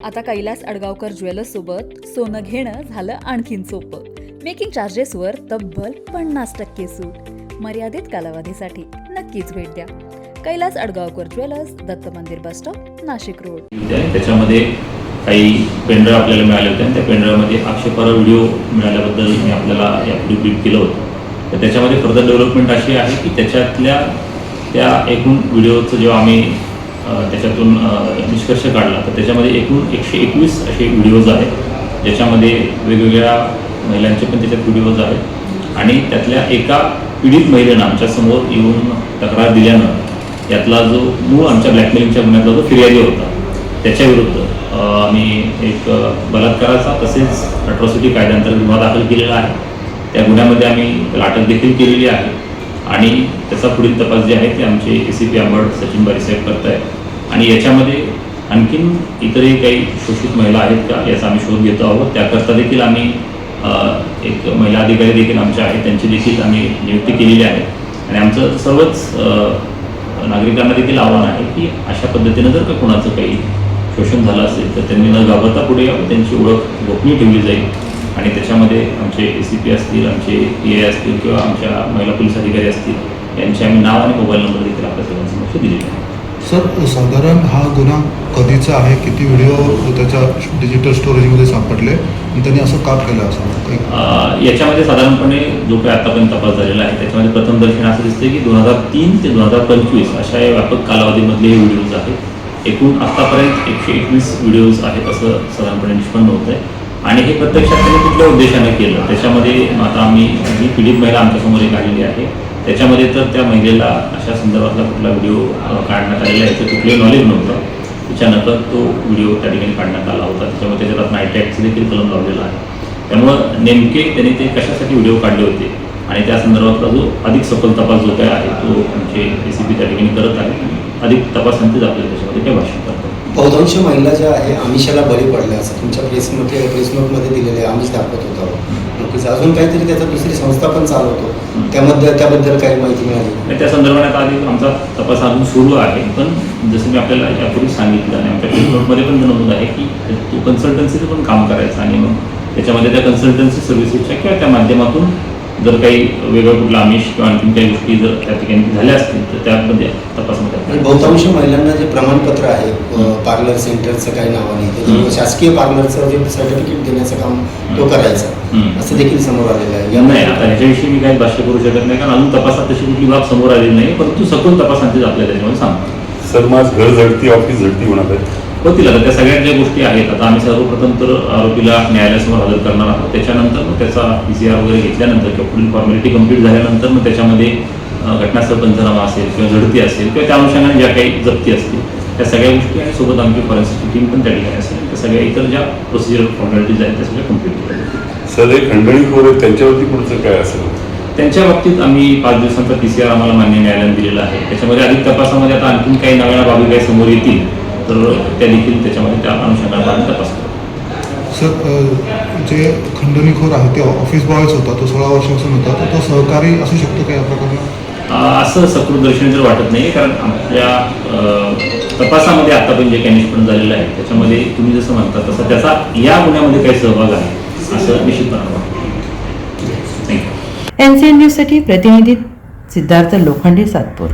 आता कैलास अडगावकर ज्वेलर्स सोबत सोनं घेणं झालं आणखीन सोपं. मेकिंग चार्जेसवर तब्बल 50% सूट. मर्यादित कालावधीसाठी नक्कीच भेट द्या. कैलास अडगावकर ज्वेलर्स, दत्त मंदिर बस स्टॉप, नाशिक रोड. त्याच्यामध्ये काही पेनड्राईव्ह आपल्याला मिळाले होते आणि त्या पेनड्राईव्हमध्ये आक्षेपार्ह व्हिडिओ मिळाल्याबद्दल मी आपल्याला यापूर्वी ब्रीफ केलं होतं. तर त्याच्यामध्ये फर्दर डेव्हलपमेंट अशी आहे की त्याच्यातल्या त्या एकूण व्हिडिओचं जेव्हा आम्ही त्याच्यातून निष्कर्ष काढला तर त्याच्यामध्ये एकूण 121 असे व्हिडिओज आहेत ज्याच्यामध्ये वेगवेगळ्या महिलांचे पण त्याच्यात व्हिडिओज आहेत आणि त्यातल्या एका पीडित महिलेनं आमच्यासमोर येऊन तक्रार दिल्यानं यातला जो मूळ आमच्या ब्लॅकमेलिंगच्या गुन्ह्यातला जो फिर्यादी होता त्याच्याविरुद्ध आम्ही एक बलात्काराचा तसेच अट्रॉसिटी कायद्याअंतर्गत गुन्हा दाखल केलेला आहे. त्या गुन्ह्यामध्ये आम्ही त्याला अटक देखील केलेली आहे आणि त्याचा पुढील तपास जे आहे ते आमचे ACP अंबड सचिन बारीसाहेब करत आहेत आणि याच्यामध्ये आणखीन इतरही काही शोषित महिला आहेत का याचा आम्ही शोध घेतो आहोत. त्याकरता देखील आम्ही एक महिला अधिकारी देखील आमच्या आहेत त्यांची देखील आम्ही नियुक्ती केलेली आहे आणि आमचं सर्वच नागरिकांना देखील आव्हान आहे की अशा पद्धतीनं जर का कोणाचं काही शोषण झालं असेल तर त्यांनी न घाबरता पुढे यावं, त्यांची ओळख गोपनीय ठेवली जाईल आणि त्याच्यामध्ये आमचे ACP असतील, आमचे PI असतील किंवा आमच्या महिला पोलीस अधिकारी असतील यांचे आम्ही नाव आणि मोबाईल नंबर देखील आपल्या सर्वांसमोर दिलेले आहे. सर, साधारण हा गुन्हा कधीचा आहे? किती व्हिडिओ त्याच्या डिजिटल स्टोरेजमध्ये सापडले आणि त्यांनी असं का केलं असं? याच्यामध्ये साधारणपणे जो काही आतापर्यंत तपास झालेला आहे त्याच्यामध्ये प्रथम दर्शन असं दिसतं की 2003 ते 2025 अशा या व्यापक कालावधीमधले हे व्हिडिओज आहेत. एकूण आत्तापर्यंत 121 व्हिडिओज आहेत असं साधारणपणे निष्पन्न होत आहे आणि हे प्रत्यक्षात त्यांनी कुठल्या उद्देशाने केलं त्याच्यामध्ये आता आम्ही जी पीडित महिला आमच्यासमोर एक आलेली आहे त्याच्यामध्ये तर त्या महिलेला अशा संदर्भातला कुठला व्हिडिओ काढण्यात आलेला आहे तर कुठलंही नॉलेज नव्हतं. त्याच्यानंतर तो व्हिडिओ त्या ठिकाणी काढण्यात आला होता. त्याच्यामध्ये त्याच्यात नाईट ॲक्टचं देखील कलम लावलेला आहे. त्यामुळं नेमके त्यांनी ते कशासाठी व्हिडिओ काढले होते आणि त्या संदर्भातला जो अधिक सखोल तपास जो काय आहे तो आमचे ACP त्या ठिकाणी करत आहे. अधिक तपासांतीच आपल्याला त्याच्यामध्ये काय भाषण करतात. बहुतांश महिला ज्या आहे आमिषाला बळी पडल्या असं तुमच्या प्रेस नोटमध्ये दिलेले आमिष दाखवत होता. नक्कीच अजून काहीतरी त्याचा दुसरी संस्था पण चालवतो त्याबद्दल काही माहिती मिळाली? त्या संदर्भात आधी आमचा तपास अजून सुरू आहे पण जसं मी आपल्याला यापूर्वी सांगितलं आणि आमच्या प्रेस नोटमध्ये पण नमूद आहे की तो कन्सल्टन्सीचं पण काम करायचं आणि मग त्याच्यामध्ये त्या कन्सल्टन्सी सर्व्हिसेसच्या किंवा त्या माध्यमातून जर काही वेगळं कुठलं आमिष किंवा आणखी काही गोष्टी जर त्या ठिकाणी झाल्या असतील तर त्यामध्ये तपासमध्ये बहुतांश महिलांना जे प्रमाणपत्र आहे पार्लर सेंटरचं काही नावाने शासकीय पार्लरचं जे सर्टिफिकेट देण्याचं काम तो करायचा असं देखील समोर आलेलं आहे. नाही, आता ह्याच्याविषयी मी काही भाष्य करू शकत नाही कारण अजून तपासात तशी कुठली बाब समोर आलेली नाही परंतु सखोल तपासांतीच आपल्याला त्याच्यामध्ये सांगतो. सर, माझं घर झडती ऑफिस झडती होणार आहे होतील. आता त्या सगळ्या ज्या गोष्टी आहेत आता आम्ही सर्वप्रथम तर आरोपीला न्यायालयासमोर हजर करणार आहोत. त्याच्यानंतर मग त्याचा PCR वगैरे घेतल्यानंतर किंवा पुढील फॉर्मॅलिटी कंप्लीट झाल्यानंतर मग त्याच्यामध्ये घटनास्थळ पंचनामा असेल किंवा झडती असेल किंवा त्या अनुषंगाने ज्या काही जप्ती असतील त्या सगळ्या गोष्टी आणि सोबत आमची फॉरेन्सिक टीम पण त्या ठिकाणी असेल त्या सगळ्या इतर ज्या प्रोसिजर फॉर्मॅलिटीज आहेत त्या सगळ्या कंप्लीट केल्या जातील. सर, एक खंडणीखोर आहेत त्यांच्यावरती पुढचं काय असेल? त्यांच्या बाबतीत आम्ही 5 दिवसांचा PCR आम्हाला मान्य न्यायालयाने दिलेला आहे. त्याच्यामध्ये अधिक तपासामध्ये आता आणखीन काही नव्या बाबी काही समोर येतील तर त्या देखील त्याच्यामध्ये त्या अनुषंगाने आम्ही तपास करू. सर, जे खंडणीखोर आहे ते ऑफिस बॉयच होता, तो 16 वर्षापासून होता, तर तो सहकारी असू शकतो का या प्रकरणात? असं सकृतदर्शनी तर वाटत नाही कारण आपल्या तपासामध्ये आतापर्यंत जे काही निष्पन्न झालेलं आहे त्याच्यामध्ये तुम्ही जसं म्हणता तसं त्याचा या गुन्ह्यामध्ये काही सहभाग आहे असं निश्चितपणे वाटतं. NCN न्यूजसाठी प्रतिनिधी सिद्धार्थ लोखंडे, सातपूर.